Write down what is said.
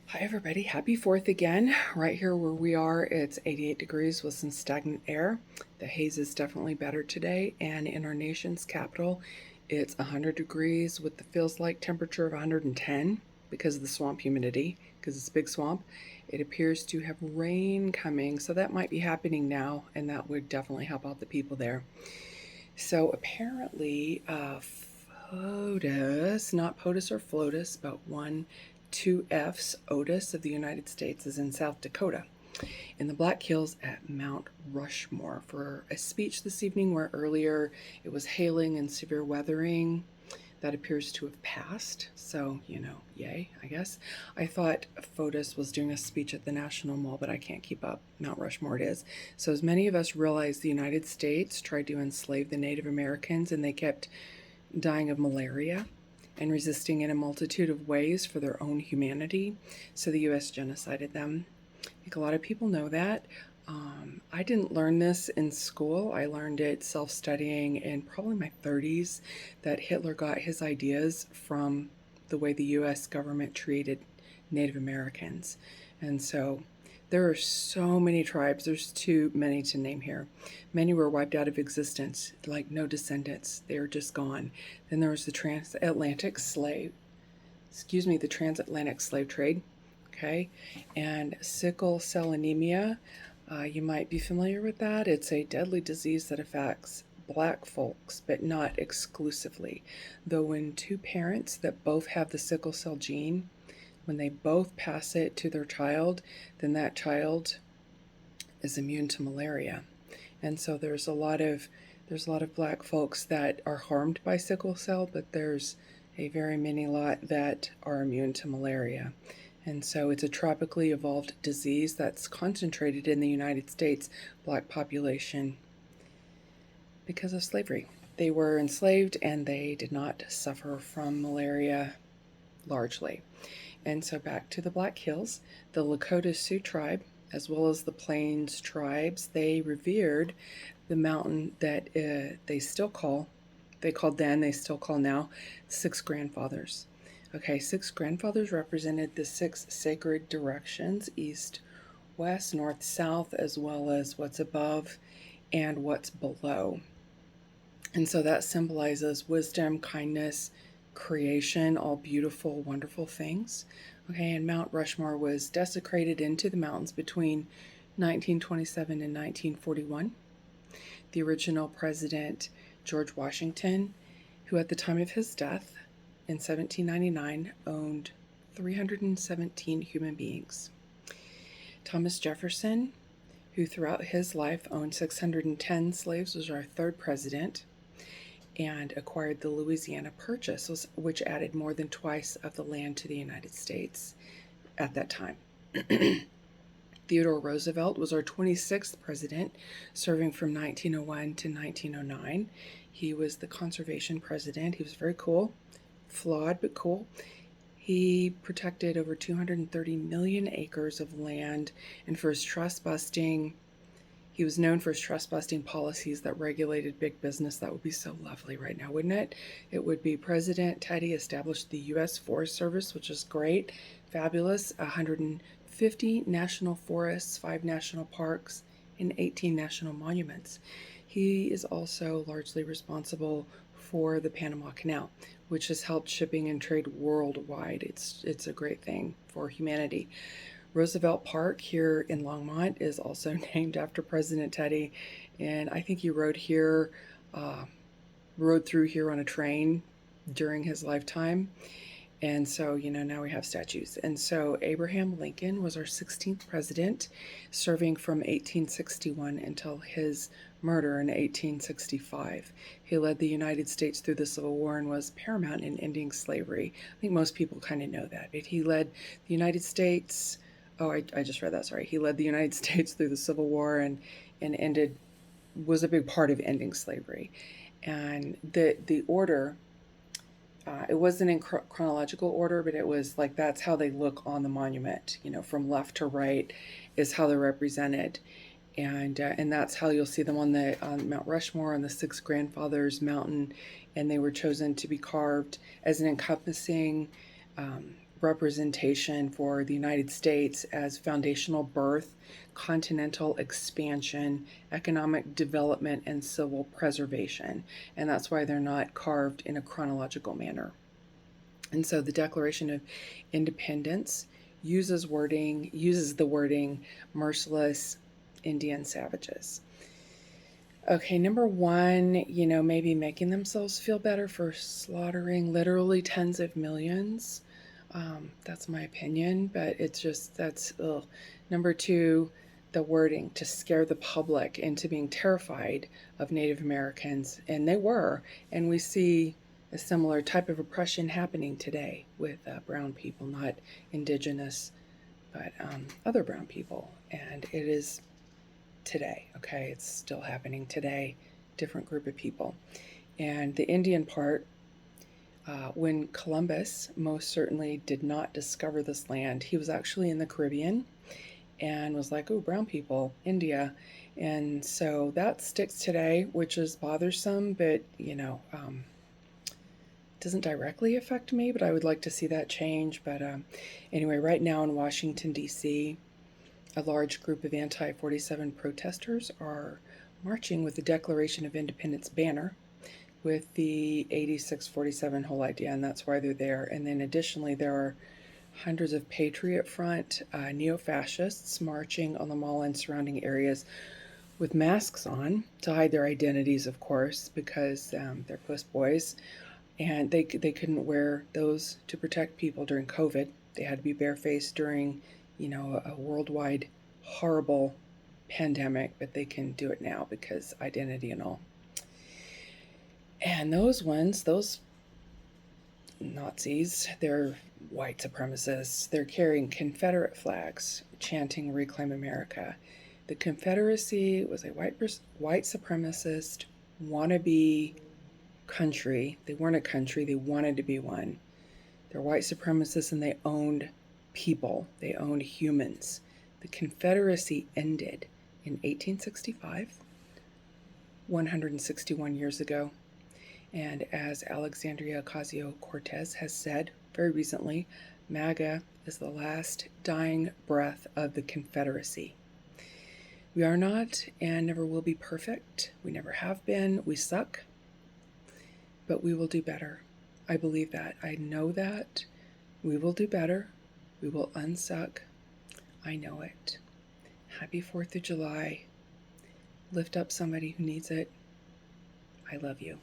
Hi everybody, happy 4th again. Right here where we are, it's 88 degrees with some stagnant air. The haze is definitely better today, and in our nation's capital, it's 100 degrees with the feels like temperature of 110 because of the swamp humidity, because it's a big swamp. It appears to have rain coming, so that might be happening now, and that would definitely help out the people there. So apparently, FOTUS, not POTUS or FLOTUS, but 2F's Otis of the United States is in South Dakota, in the Black Hills at Mount Rushmore, for a speech this evening where earlier it was hailing and severe weathering. That appears to have passed, so, yay, I guess. I thought FOTUS was doing a speech at the National Mall, but I can't keep up. Mount Rushmore it is. So as many of us realize, the United States tried to enslave the Native Americans, and they kept dying of malaria and resisting in a multitude of ways for their own humanity. So the U.S. genocided them. I think a lot of people know that. I didn't learn this in school. I learned it self-studying in probably my 30s, that Hitler got his ideas from the way the U.S. government treated Native Americans. And so there are so many tribes. There's too many to name here. Many were wiped out of existence, like no descendants. They are just gone. Then there was the transatlantic slave trade, okay? And sickle cell anemia, you might be familiar with that. It's a deadly disease that affects Black folks, but not exclusively. Though when two parents that both have the sickle cell gene, when they both pass it to their child, then that child is immune to malaria. And so there's a lot of Black folks that are harmed by sickle cell, but there's a very many lot that are immune to malaria. And so it's a tropically evolved disease that's concentrated in the United States Black population because of slavery. They were enslaved and they did not suffer from malaria largely. And so back to the Black Hills, the Lakota Sioux tribe, as well as the Plains tribes, they revered the mountain that they still call now, Six Grandfathers. Okay, Six Grandfathers represented the six sacred directions: east, west, north, south, as well as what's above and what's below. And so that symbolizes wisdom, kindness, creation, all beautiful, wonderful things. Okay, and Mount Rushmore was desecrated into the mountains between 1927 and 1941. The original president, George Washington, who at the time of his death in 1799 owned 317 human beings. Thomas Jefferson, who throughout his life owned 610 slaves, was our third president, and acquired the Louisiana Purchase, which added more than twice of the land to the United States at that time. Theodore Roosevelt was our 26th president, serving from 1901 to 1909. He was the conservation president. He was very cool, flawed but cool. He protected over 230 million acres of land, and for his trust-busting, he was known for his trust-busting policies that regulated big business. That would be so lovely right now, wouldn't it? It would be President Teddy established the U.S. Forest Service, which is great, fabulous, 150 national forests, 5 national parks, and 18 national monuments. He is also largely responsible for the Panama Canal, which has helped shipping and trade worldwide. It's a great thing for humanity. Roosevelt Park here in Longmont is also named after President Teddy, and I think he rode through here on a train during his lifetime. And so, now we have statues. And so Abraham Lincoln was our 16th president, serving from 1861 until his murder in 1865. He led the United States through the Civil War and was paramount in ending slavery. I think most people kind of know that. But he led the United States... Oh, I just read that, sorry. He led the United States through the Civil War and was a big part of ending slavery. And the order... it wasn't in chronological order, but it was like that's how they look on the monument. From left to right is how they're represented, and that's how you'll see them on Mount Rushmore, on the Six Grandfathers Mountain, and they were chosen to be carved as an encompassing representation for the United States as foundational birth, continental expansion, economic development, and civil preservation. And that's why they're not carved in a chronological manner. And so the Declaration of Independence uses the wording merciless Indian savages. Okay, number one, maybe making themselves feel better for slaughtering literally tens of millions. That's my opinion, but that's, ugh. Number two, the wording to scare the public into being terrified of Native Americans, and they were, and we see a similar type of oppression happening today with brown people, not indigenous, but other brown people, and it is today, okay? It's still happening today, different group of people. And the Indian part, when Columbus most certainly did not discover this land, he was actually in the Caribbean and was like, oh, brown people, India. And so that sticks today, which is bothersome, but, doesn't directly affect me, but I would like to see that change. But anyway, right now in Washington, D.C., a large group of anti-47 protesters are marching with the Declaration of Independence banner with the 8647 whole idea, and that's why they're there. And then additionally, there are hundreds of Patriot Front neo-fascists marching on the mall and surrounding areas with masks on to hide their identities, of course, because they're puss boys. And they couldn't wear those to protect people during COVID. They had to be barefaced during, a worldwide horrible pandemic, but they can do it now because identity and all. And those Nazis, they're white supremacists. They're carrying Confederate flags, chanting "Reclaim America." The Confederacy was a white supremacist wannabe country. They weren't a country, they wanted to be one. They're white supremacists and they owned people, they owned humans. The Confederacy ended in 1865, 161 years ago. And as Alexandria Ocasio-Cortez has said very recently, MAGA is the last dying breath of the Confederacy. We are not and never will be perfect. We never have been. We suck. But we will do better. I believe that. I know that. We will do better. We will unsuck. I know it. Happy 4th of July. Lift up somebody who needs it. I love you.